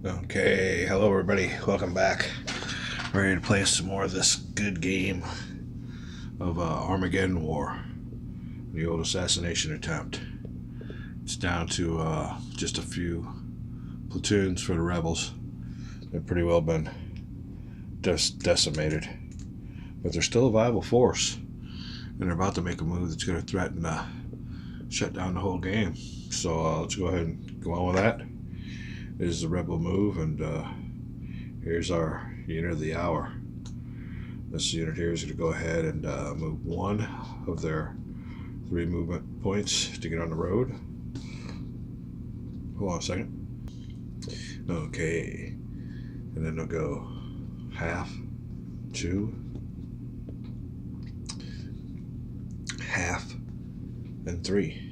Okay, hello everybody. Welcome back. Ready to play some more of this good game of Armageddon War, the old assassination attempt. It's down to just a few platoons for the rebels. They've pretty well been decimated, but they're still a viable force, and they're about to make a move that's going to threaten to shut down the whole game. So let's go ahead and go on with that. This is the rebel move, and here's our unit of the hour. This unit here is going to go ahead and move one of their 3 movement points to get on the road. Hold on a second. Okay. And then they'll go half, 2, half, and 3.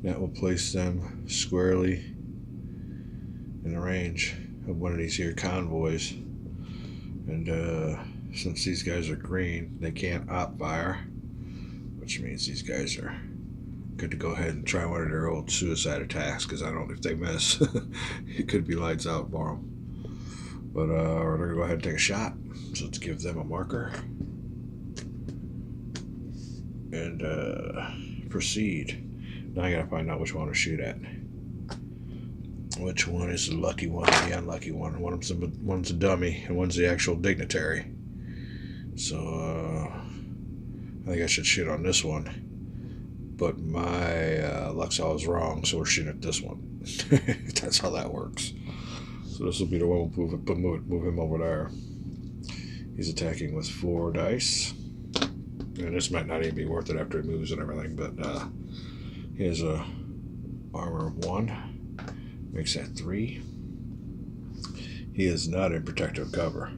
That will place them squarely in the range of one of these here convoys. And since these guys are green, they can't op fire, which means these guys are good to go ahead and try one of their old suicide attacks, because I don't know if they miss. It could be lights out for them. But we're going to go ahead and take a shot. So let's give them a marker. And proceed. Now I got to find out which one to shoot at. Which one is the lucky one and the unlucky one? One's a dummy and one's the actual dignitary. So I think I should shoot on this one. But my luck saw was wrong, so we're shooting at this one. That's how that works. So this will be the one we'll move him over there. He's attacking with 4 dice. And this might not even be worth it after he moves and everything, but he has a armor of 1. Makes that 3. He is not in protective cover.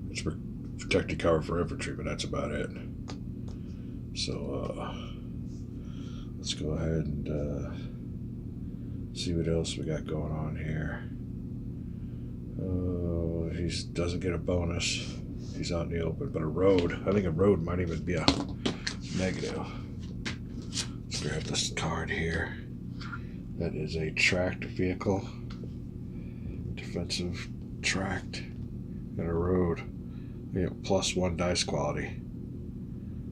It's protected cover for infantry, but that's about it. So let's go ahead and see what else we got going on here. He doesn't get a bonus. He's out in the open, but a road. I think a road might even be a negative. Let's grab this card here. That is a tracked vehicle, defensive tracked, and a road. They have +1 dice quality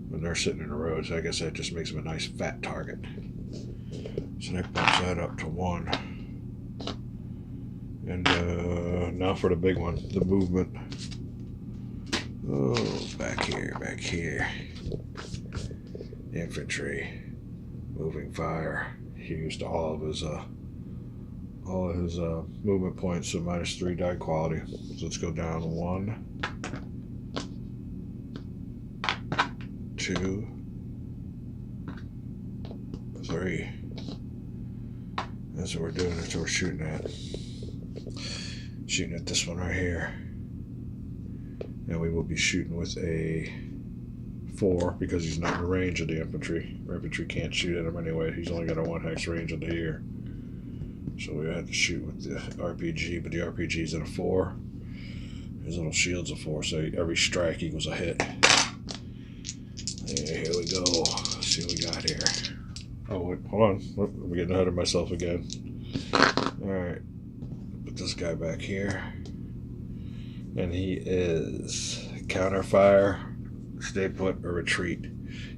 when they're sitting in a road, so I guess that just makes them a nice fat target. So that bumps that up to 1. And now for the big one, the movement. Oh, back here. Infantry, moving fire. He used all of his movement points, so -3 die quality. So let's go down 1, 2, 3. That's what we're doing. That's what we're shooting at. Shooting at this one right here. And we will be shooting with a 4 because he's not in the range of the infantry. Our infantry can't shoot at him anyway. He's only got a 1 hex range of the year. So we had to shoot with the RPG, but the RPG's at a 4. His little shield's a 4, so every strike equals a hit. Yeah, here we go. Let's see what we got here. Oh, wait, hold on. I'm getting ahead of myself again. Alright. Put this guy back here. And he is counterfire, stay put, or retreat.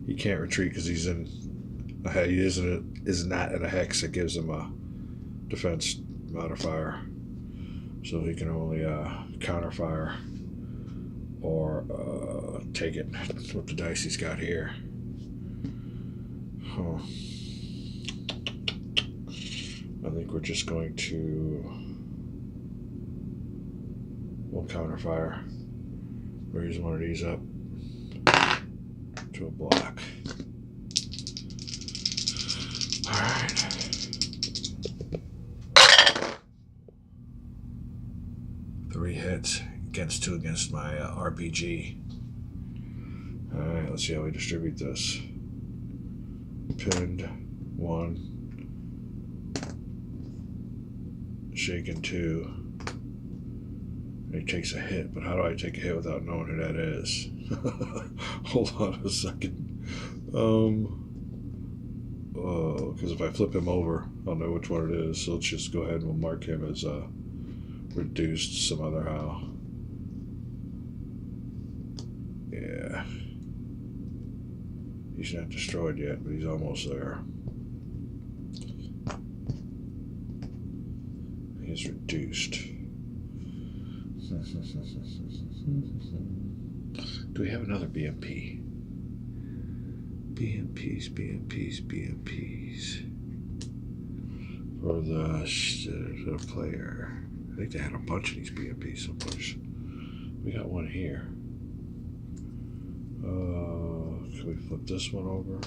He can't retreat because he's in. He is not in a hex that gives him a defense modifier, so he can only counterfire or take it with the dice he's got here. Huh. I think we're just going to. We'll counterfire. We'll use one of these up to a block. Alright. Three hits against 2 against my RPG. Alright, let's see how we distribute this. Pinned 1. Shaken 2. He takes a hit, but how do I take a hit without knowing who that is? Hold on a second. Because if I flip him over, I'll know which one it is. So let's just go ahead and we'll mark him as reduced some other how. Yeah. He's not destroyed yet, but he's almost there. He's reduced. Do we have another BMP? BMPs. For the player. I think they had a bunch of these BMPs someplace. We got one here. Can we flip this one over?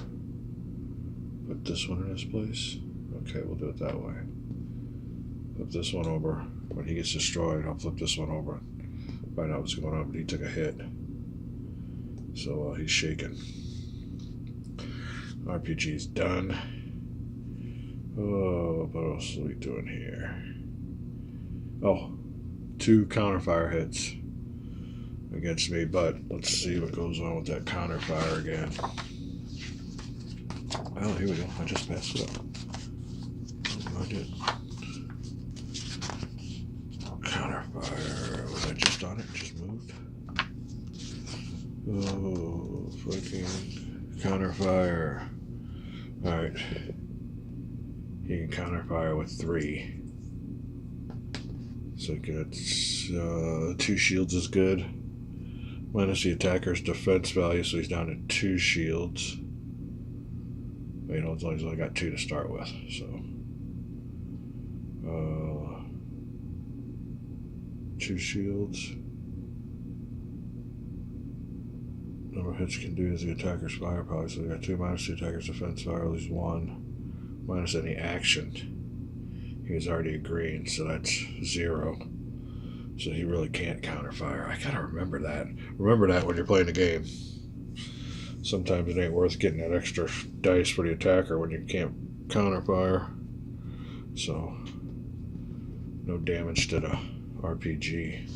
Put this one in this place? Okay, we'll do it that way. Flip this one over. When he gets destroyed, I'll flip this one over. Find out what's going on, but he took a hit. So he's shaking. RPG's done. Oh, what else are we doing here? Oh, 2 counterfire hits against me, but let's see what goes on with that counterfire again. Oh, here we go. I just passed it up. Oh, I did. Counterfire. Was I just on it? Just moved? Oh, fucking counterfire. Alright. He can counterfire with 3. So he gets 2 shields is good. Minus the attacker's defense value, so he's down to 2 shields. But, as long as I got 2 to start with. So 2 shields. Number of hits can do is the attacker's firepower. So we got 2 minus the attacker's defense value, is 1. Minus any action. He was already agreeing, so that's 0. So he really can't counterfire. I gotta remember that. Remember that when you're playing the game. Sometimes it ain't worth getting that extra dice for the attacker when you can't counterfire. So, no damage to the RPG.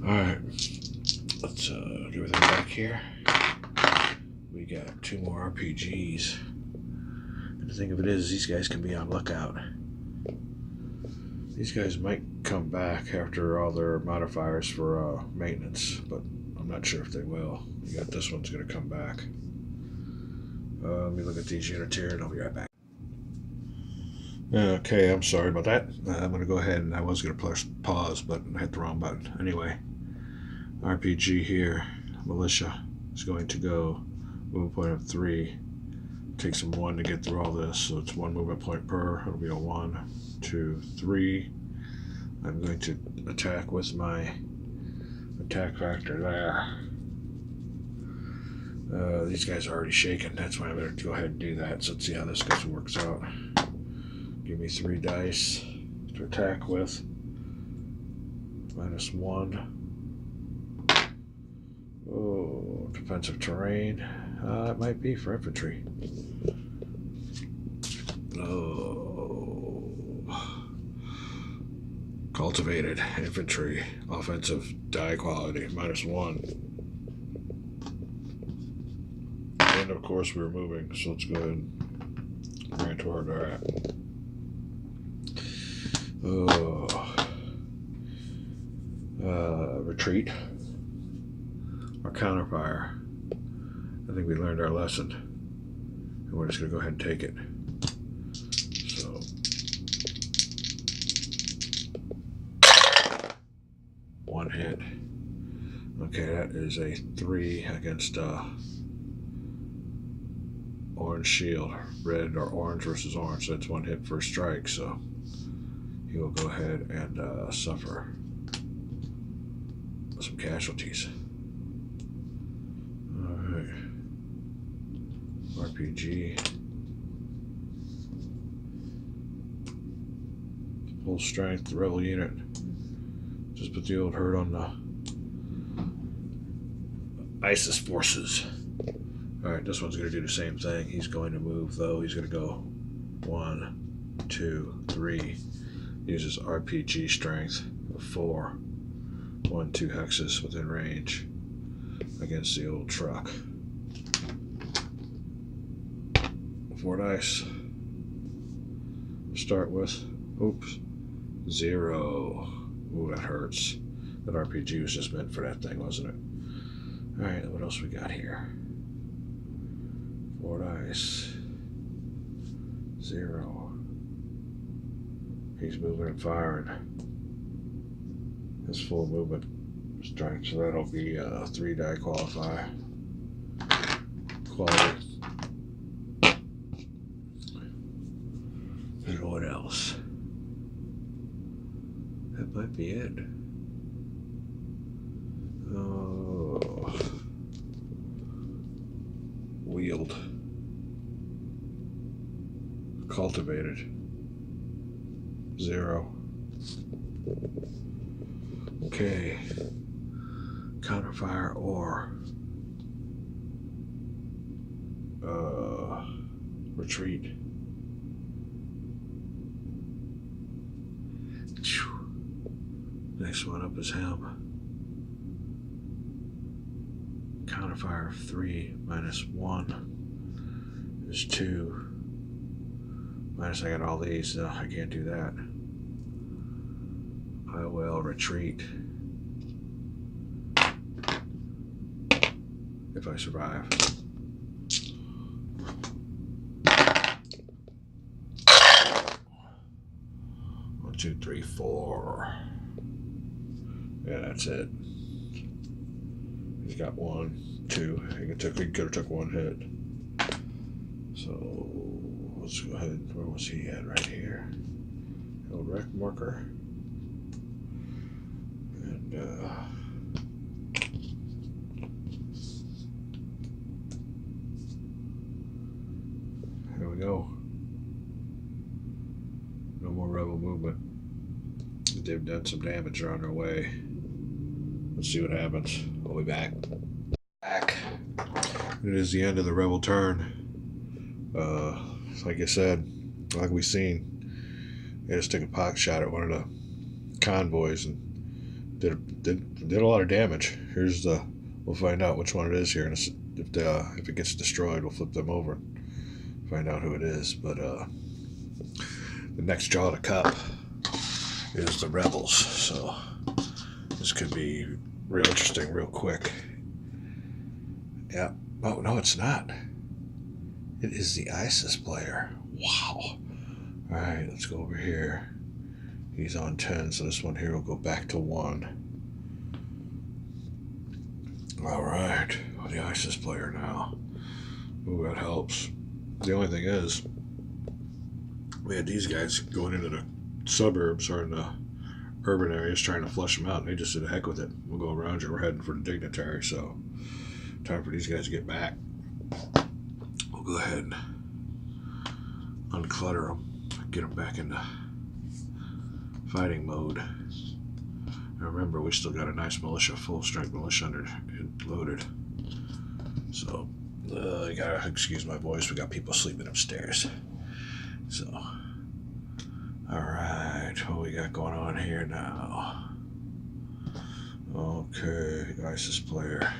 Alright. Let's do everything back here. We got 2 more RPGs. And the thing of it is, these guys can be on lookout. These guys might come back after all their modifiers for maintenance, but I'm not sure if they will. You got this one's going to come back. Let me look at these units here and I'll be right back. Okay, I'm sorry about that. I'm going to go ahead and I was going to press pause, but I hit the wrong button. Anyway, RPG here, Militia, is going to go movement point of 3. Takes him 1 to get through all this, so it's 1 movement point per. It'll be a 1, 2, 3. I'm going to attack with my attack factor there. These guys are already shaken, that's why I'm going to go ahead and do that. So let's see how this guy works out. Give me 3 dice to attack with. -1. Oh, defensive terrain. It might be for infantry. Oh. Cultivated infantry. Offensive die quality. -1. And of course we're moving, so let's go ahead and grant to where they're at. Retreat or counterfire. I think we learned our lesson, and we're just going to go ahead and take it. So, one hit. Okay, that is a 3 against orange shield. Red or orange versus orange. So that's 1 hit for a strike. So he will go ahead and suffer some casualties. Alright. RPG. Full strength, rebel unit. Just put the old hurt on the ISIS forces. Alright, this one's going to do the same thing. He's going to move, though. He's going to go 1, 2, 3. Uses RPG strength of 4. 1, 2 hexes within range against the old truck. 4 dice. Start with. Oops. 0. Ooh, that hurts. That RPG was just meant for that thing, wasn't it? Alright, what else we got here? 4 dice. 0. He's moving and firing. His full movement strength, so that'll be a 3 die qualifier. Quality. And what else? That might be it. Oh. Wield. Cultivated. 0. Okay. Counterfire or retreat. Next one up is him. Counterfire of 3 minus 1 is 2. Minus I got all these, no, I can't do that. I will retreat if I survive. 1, 2, 3, 4. Yeah, that's it. He's got 1, 2. He could have took 1 hit. So let's go ahead. Where was he at? Right here. Old wreck marker. And here we go. No more rebel movement. They've done some damage. They're on their way. Let's see what happens. We'll be back. It is the end of the rebel turn. Like I said, like we seen, they just took a pot shot at one of the convoys and did a lot of damage. Here's the. We'll find out which one it is here, and if it gets destroyed, we'll flip them over and find out who it is. But the next draw to cup is the rebels, so this could be real interesting, real quick. Yeah. Oh no, it's not. It is the ISIS player. Wow. Alright, let's go over here. He's on 10, so this one here will go back to 1. Alright, the ISIS player now. Ooh, that helps. The only thing is, we had these guys going into the suburbs or in the urban areas trying to flush them out, and they just said, heck with it. We'll go around you. We're heading for the dignitary, so time for these guys to get back. We'll go ahead and unclutter them, get them back into fighting mode. And remember, we still got a nice militia, full strength militia loaded. So, you gotta excuse my voice, we got people sleeping upstairs. So, alright, what we got going on here now? Okay, ISIS player.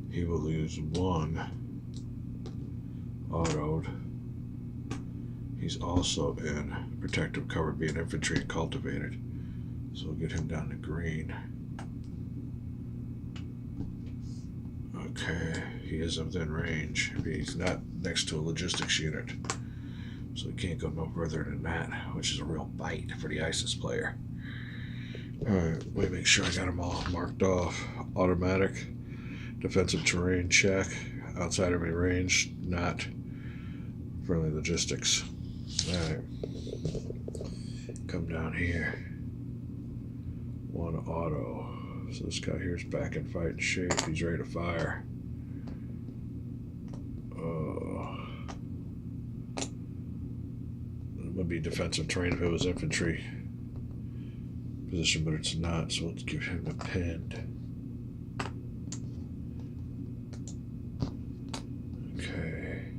He will lose 1 autoed. He's also in protective cover, being infantry and cultivated. So we'll get him down to green. Okay, he is within range. He's not next to a logistics unit, so he can't go no further than that, which is a real bite for the ISIS player. Alright, let me make sure I got them all marked off. Automatic, defensive terrain check, outside of my range, not friendly logistics. Alright, come down here. 1 auto. So this guy here is back in fighting shape. He's ready to fire. It would be defensive terrain if it was infantry position, but it's not. So let's give him a pinned. Okay.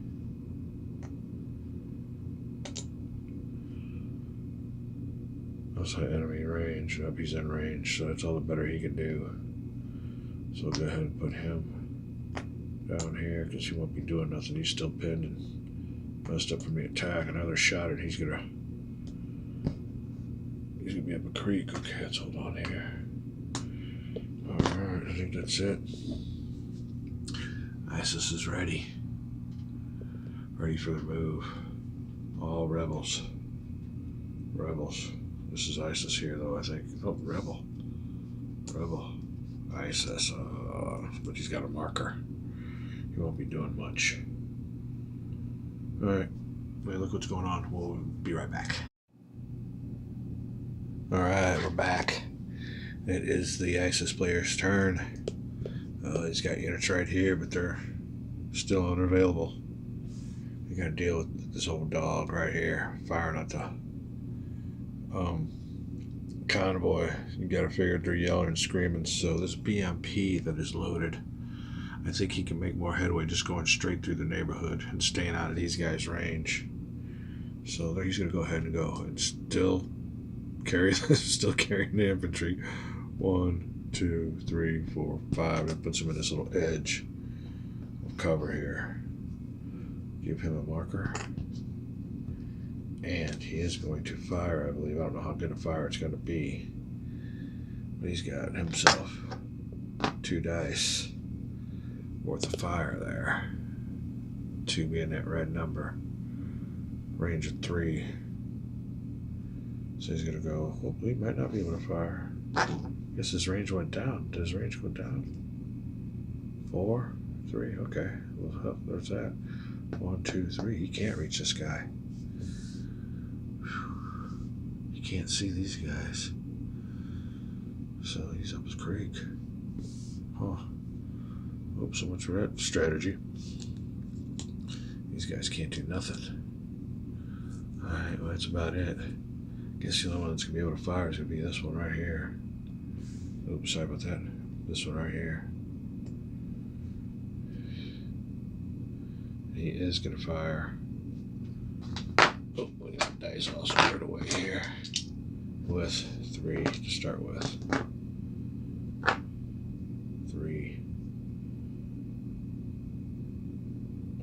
Outside enemy range. Nope, he's in range, so that's all the better he can do. So we'll go ahead and put him down here because he won't be doing nothing. He's still pinned and messed up from the attack. Another shot, and he's gonna He's gonna be up a creek. Okay, let's hold on here. Alright, I think that's it. ISIS is ready. Ready for the move. All rebels. Rebels. This is ISIS here, though, I think. Oh, rebel. Rebel. ISIS. But he's got a marker. He won't be doing much. Alright. Wait, look what's going on. We'll be right back. Alright, we're back. It is the ISIS player's turn. He's got units right here, but they're still unavailable. You gotta deal with this old dog right here, firing at the convoy. You gotta figure they're yelling and screaming. So this BMP that is loaded, I think he can make more headway just going straight through the neighborhood and staying out of these guys' range. So he's gonna go ahead and go and still carrying the infantry. 1, 2, 3, 4, 5. That puts him in this little edge of cover here. Give him a marker. And he is going to fire, I believe. I don't know how good a fire it's going to be. But he's got himself 2 dice worth of fire there. 2 being that red number. Range of 3. So he's going to go, well, he might not be able to fire. I guess his range went down. Did his range go down? 4, 3, okay. Well, there's that. 1, 2, 3. He can't reach this guy. He can't see these guys. So he's up his creek. Huh. Oops, so much for that strategy. These guys can't do nothing. Alright, well, that's about it. Guess the only one that's going to be able to fire is going to be this one right here. Oops, sorry about that. This one right here. He is going to fire. Oh, we got the dice all squared away here. With 3 to start with. 3.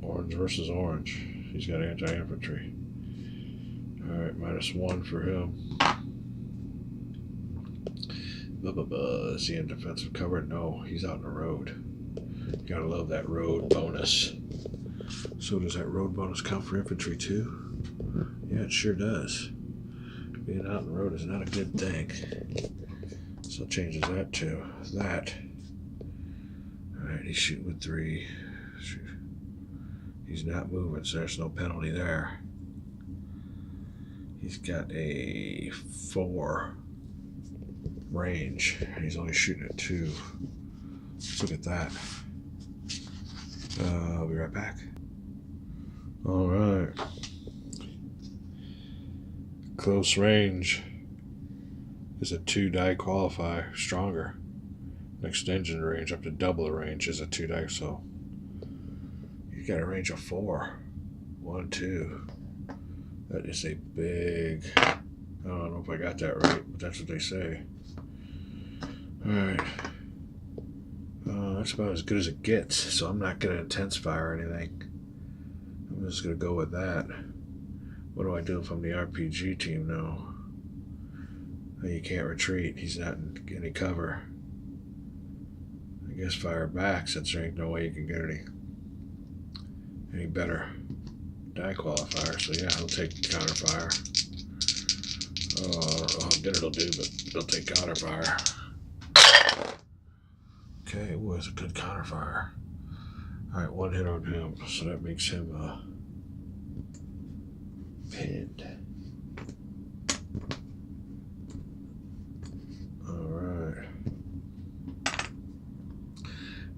Orange versus orange. He's got anti-infantry. Alright, -1 for him. Is he in defensive cover? No, he's out in the road. Gotta love that road bonus. So does that road bonus count for infantry too? Yeah, it sure does. Being out in the road is not a good thing. So it changes that to that. Alright, he's shooting with 3. He's not moving, so there's no penalty there. He's got a 4 range, and he's only shooting at 2. Let's look at that. I'll be right back. Alright. Close range is a 2 die qualifier, stronger. Extension range up to double the range is a 2 die, so you got a range of 4. 1, 2. That is a big, I don't know if I got that right, but that's what they say. Alright. That's about as good as it gets, so I'm not going to intense fire or anything. I'm just going to go with that. What do I do if I'm the RPG team? No. You can't retreat. He's not in any cover. I guess fire back, since there ain't no way you can get any better die qualifier. So yeah, he'll take counterfire. It'll do, but he'll take counterfire. Okay, it was a good counterfire. Alright, 1 hit on him, so that makes him pinned. Alright.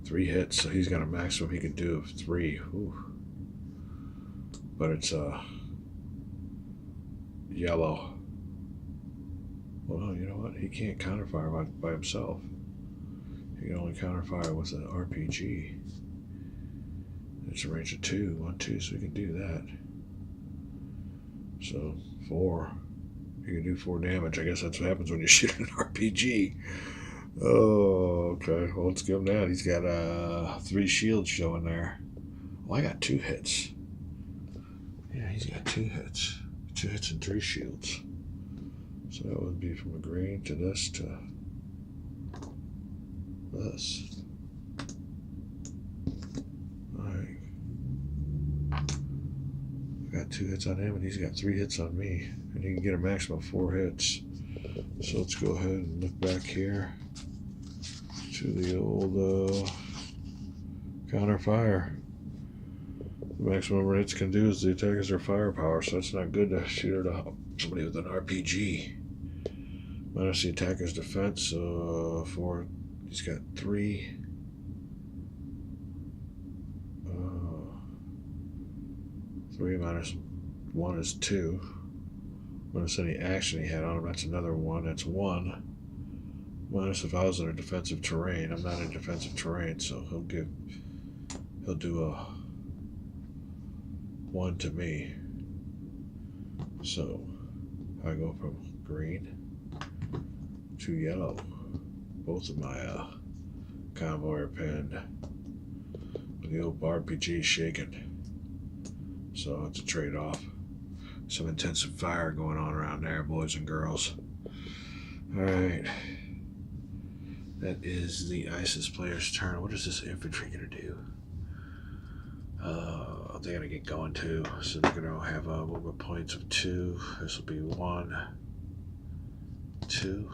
3 hits, so he's got a maximum he can do of 3. Ooh. But it's yellow. Well, you know what? He can't counterfire by himself. He can only counterfire with an RPG. It's a range of 2, 1, 2, so he can do that. So 4. He can do 4 damage. I guess that's what happens when you shoot an RPG. Oh, okay. Well, let's give him that. He's got 3 shields showing there. Well, I got 2 hits. Yeah, he's got 2 hits. 2 hits and 3 shields. So that would be from a green to this to this. Alright. I got 2 hits on him and he's got 3 hits on me. And he can get a maximum of 4 hits. So let's go ahead and look back here to the old counter fire. The maximum number of hits can do is the attack is their firepower, so that's not good to shoot at somebody with an RPG. Minus the attacker's defense, so 4. He's got 3. 3 minus 1 is 2. Minus any action he had on him, that's another 1. That's 1. Minus if I was in a defensive terrain. I'm not in defensive terrain, so he'll do a 1 to me. So I go from green to yellow. Both of my convoy are pinned. The old RPG shaking. So it's a trade-off. Some intensive fire going on around there, boys and girls. Alright. That is the ISIS player's turn. What is this infantry going to do? They're going to get going too. So they're going to have movement points of 2. This will be 1, 2.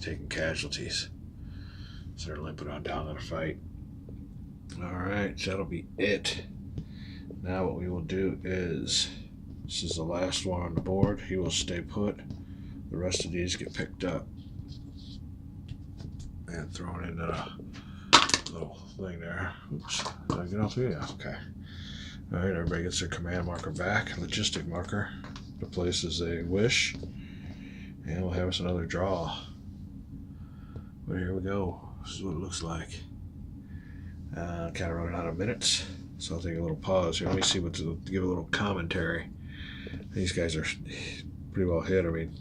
Taking casualties. So they're limping on down to the fight. Alright, so that'll be it. Now what we will do is, this is the last one on the board. He will stay put. The rest of these get picked up and thrown into the little thing there. Oops, did I get all 3? Yeah, okay. Alright, everybody gets their command marker back, logistic marker, the places they wish, and we'll have us another draw. But here we go. This is what it looks like. Kind of running out of minutes, so I'll take a little pause here. Let me see what to give a little commentary. These guys are pretty well hit. I mean,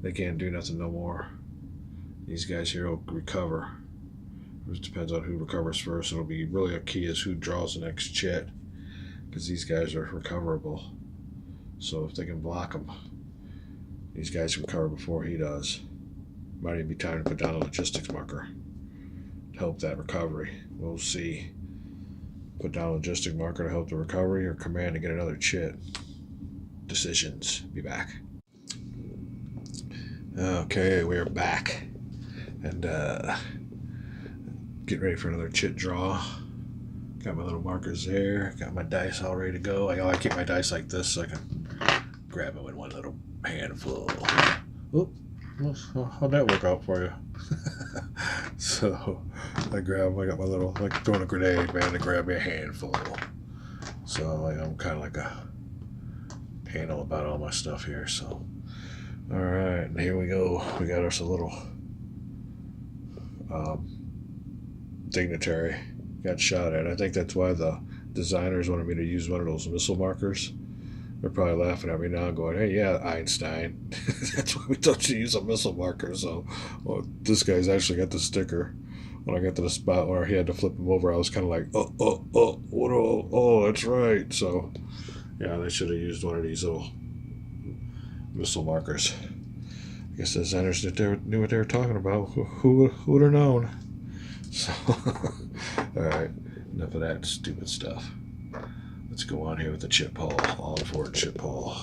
they can't do nothing no more. These guys here will recover. It depends on who recovers first. It'll be really a key is who draws the next chit, because these guys are recoverable. So if they can block them, these guys recover before he does. Might even be time to put down a logistics marker to help that recovery. We'll see. Put down a logistic marker to help the recovery, or command to get another chit. Decisions. Be back. Okay, we're back. And getting ready for another chit draw. Got my little markers there. Got my dice all ready to go. I keep my dice like this so I can grab them in one little handful. Oop. How'd that work out for you? So I got my little, like throwing a grenade, man, to grab me a handful. So I'm kind of like a anal about all my stuff here. So alright, and here we go. We got us a little dignitary got shot at. I think that's why the designers wanted me to use one of those missile markers. They're probably laughing at me now going, hey, yeah, Einstein. That's why we told you to use a missile marker. So, well, this guy's actually got the sticker. When I got to the spot where he had to flip him over, I was kind of like, oh, that's right. So, yeah, they should have used one of these little missile markers. I guess the designers knew what they were talking about. Who would have known? So, all right, enough of that stupid stuff. Let's go on here with the chip hole. All forward chip hole.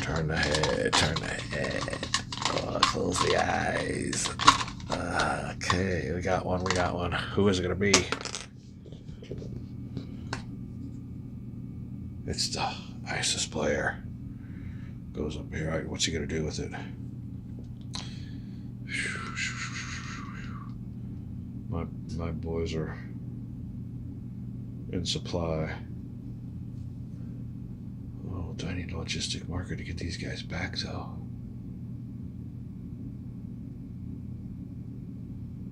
Turn the head. Close the eyes. Okay, we got one. Who is it going to be? It's the ISIS player. Goes up here. All right, what's he going to do with it? My boys are in supply. Oh, do I need a logistic marker to get these guys back, though?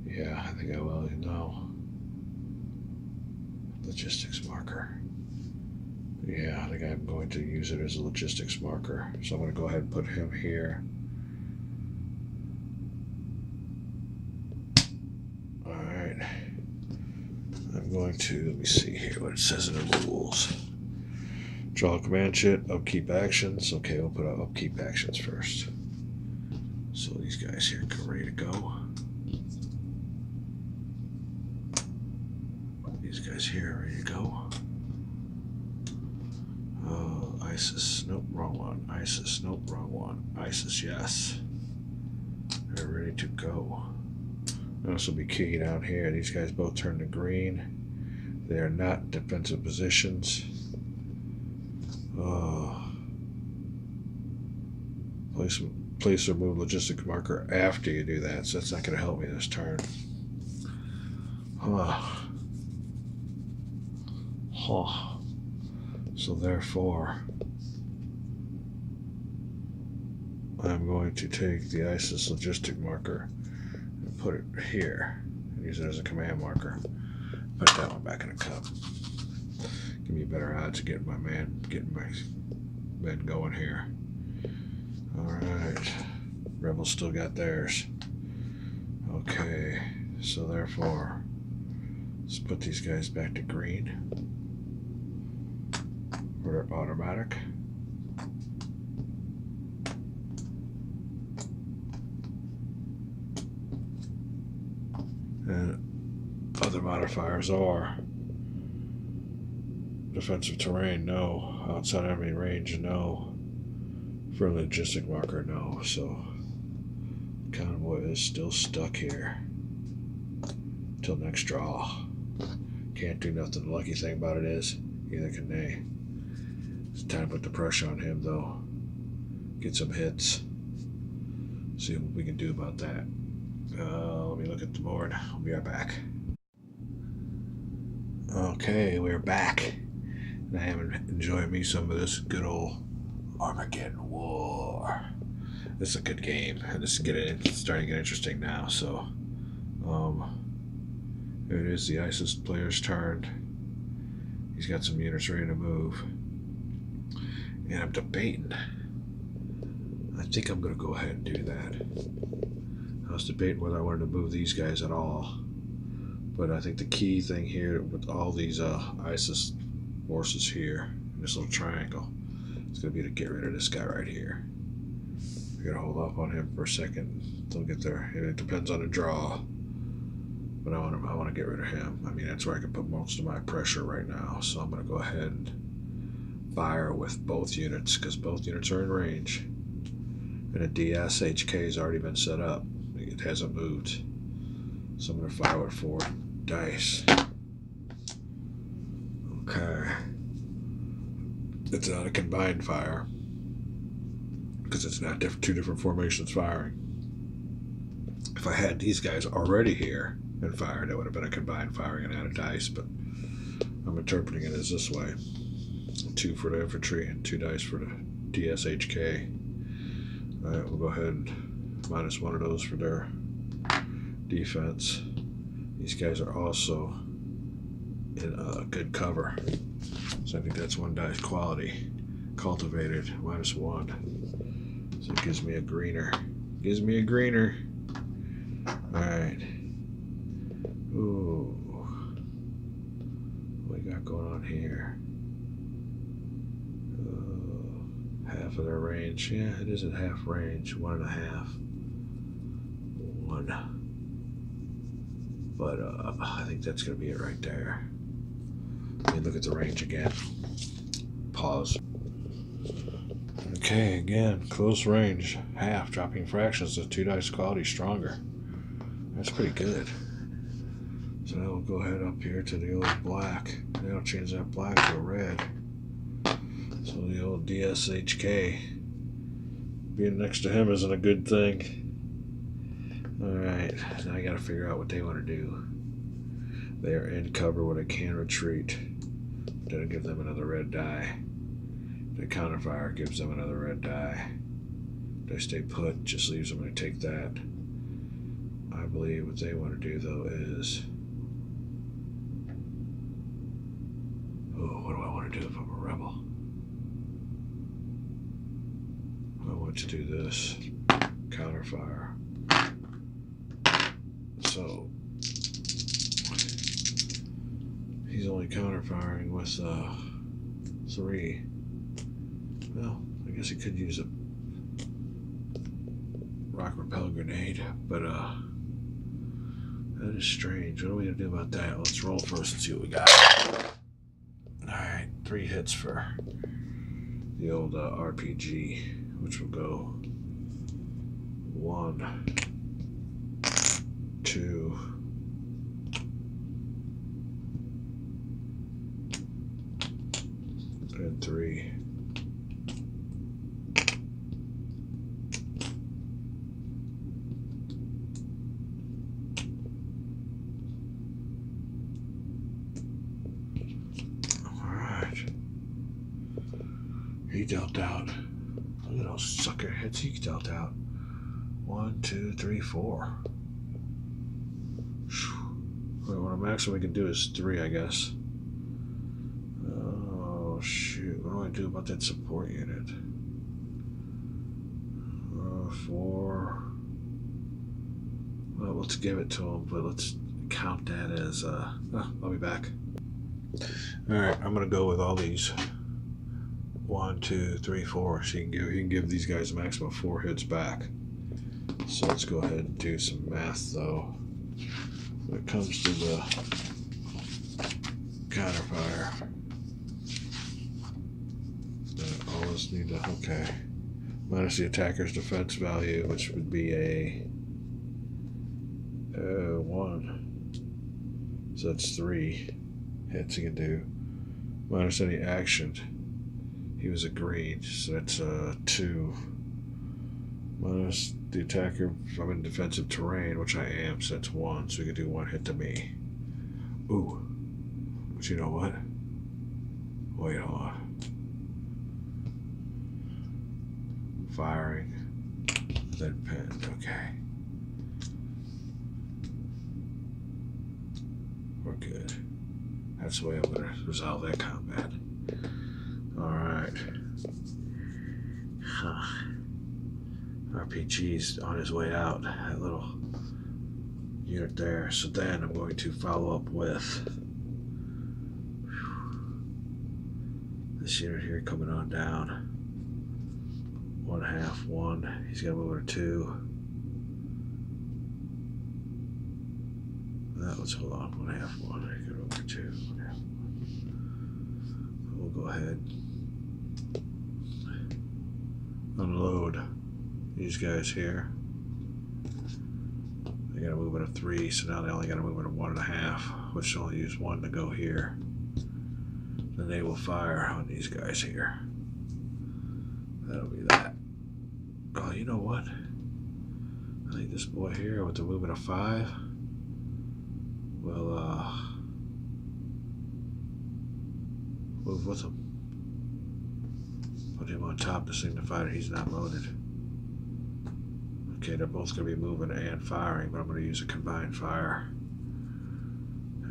Yeah, I think I will. No. Logistics marker. Yeah, I think I'm going to use it as a logistics marker. So I'm going to go ahead and put him here. Alright. I'm going to, let me see here what it says in the rules. Draw command shit, upkeep actions. Okay, we'll put out upkeep actions first. So these guys here are ready to go. These guys here are ready to go. ISIS, nope, wrong one. ISIS, nope, wrong one. ISIS, yes. They're ready to go. This will be key down here. These guys both turn to green. They are not defensive positions. Place or move logistic marker after you do that, so that's not going to help me this turn. So therefore, I'm going to take the ISIS logistic marker and put it here and use it as a command marker. Put that one back in the cup. Give me better odds of getting my men going here. Alright. Rebels still got theirs. Okay, so therefore, let's put these guys back to green. We're automatic. And other modifiers are defensive terrain, no. Outside enemy range, no. Friendly logistic marker, no. So convoy is still stuck here till next draw. Can't do nothing. The lucky thing about it is neither can they. It's time to put the pressure on him though. Get some hits. See what we can do about that. Let me look at the board. I'll be right back. Okay, we're back. And I am enjoying me some of this good old Armageddon War. This is a good game, and this is starting to get interesting now. So, here it is, the ISIS player's turn. He's got some units ready to move, and I'm debating. I think I'm going to go ahead and do that. I was debating whether I wanted to move these guys at all, but I think the key thing here with all these ISIS forces here in this little triangle, it's going to be to get rid of this guy right here. We're going to hold off on him for a second. They'll get there. It depends on the draw, but I want to get rid of him. I mean, that's where I can put most of my pressure right now. So I'm going to go ahead and fire with both units because both units are in range. And a DSHK has already been set up. It hasn't moved. So I'm going to fire with 4 dice. Okay. It's not a combined fire because it's not two different formations firing. If I had these guys already here and fired, it would have been a combined firing and added dice, but I'm interpreting it as this way. 2 for the infantry and 2 dice for the DSHK. Alright, we'll go ahead and minus 1 of those for their defense. These guys are also in good cover. So I think that's 1 dice quality. Cultivated, minus 1. So it gives me a greener. Gives me a greener. Alright. Ooh. What we got going on here? Half of their range. Yeah, it is at half range. 1.5. 1. But I think that's going to be it right there. Let me look at the range again. Pause. Okay, again, close range. Half, dropping fractions to 2 dice quality stronger. That's pretty good. So now we'll go ahead up here to the old black. Now I'll change that black to a red. So the old DSHK being next to him isn't a good thing. Alright, now I gotta figure out what they want to do. They are in cover where they can retreat. That'll give them another red die. The counterfire gives them another red die. If they stay put, just leaves them to take that. I believe what they want to do though is, what do I want to do if I'm a rebel? I want to do this. Counterfire. So he's only counterfiring with 3. Well, I guess he could use a rock repel grenade, but that is strange. What are we gonna do about that? Let's roll first and see what we got. Alright, 3 hits for the old RPG, which will go 1, 2, and 3. He dealt out. Look at those sucker hits he dealt out. 1, 2, 3, 4. Well, what maximum we can do is 3, I guess. Oh shoot! What do I do about that support unit? 4. Well, let's give it to him, but let's count that as. I'll be back. All right, I'm gonna go with all these. 1, 2, 3, 4. So he can give these guys a maximum of 4 hits back. So let's go ahead and do some math though. When it comes to the counterfire, always need to minus the attacker's defense value, which would be a 1. So that's 3 hits he can do. Minus any action. He was a green, so that's 2. Minus the attacker if I'm in defensive terrain, which I am, so that's 1. So he can do 1 hit to me. Ooh. But you know what? Wait, hold on. Firing. Then pinned. Okay. We're good. That's the way I'm going to resolve that combat. Alright. RPG's on his way out. That little unit there. So then I'm going to follow up with this unit here coming on down. 1/2, 1. He's got to move it to 2. Let's hold on. 1/2, 1. He's got to move it to 2. 1/2, 1. We'll go ahead. Unload these guys here. They gotta move it to 3, so now they only gotta move it to 1.5, which will only use 1 to go here. Then they will fire on these guys here. That'll be that. Oh, you know what? I think this boy here with the movement of 5 will move with him. Put him on top to signify that he's not loaded. Okay, they're both going to be moving and firing, but I'm going to use a combined fire.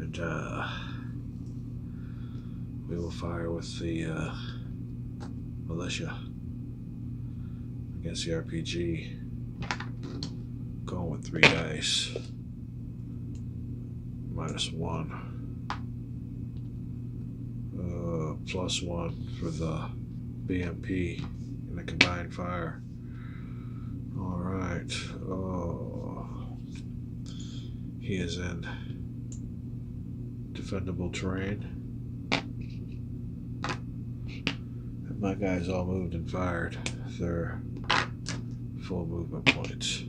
And we will fire with the militia against the RPG. Going with 3 dice. -1. +1 for the BMP in the combined fire. Alright. Oh. He is in defendable terrain. And my guys all moved and fired their full movement points.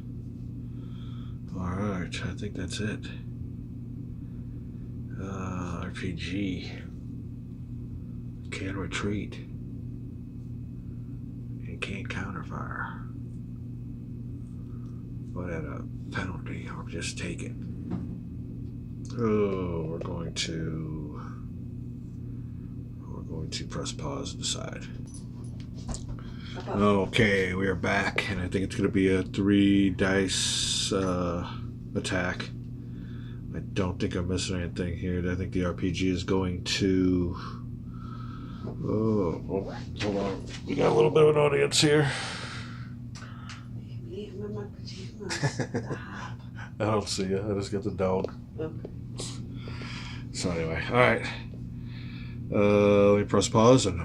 Alright, I think that's it. RPG can retreat and can't counterfire, but at a penalty or just take it. Oh, we're going to press pause and decide. Okay, we are back, and I think it's going to be a 3 dice attack. I don't think I'm missing anything here. I think the RPG is going to. Oh, hold on. We got a little bit of an audience here. I don't see you. I just got the dog. Okay. So anyway, all right. Let me press pause and.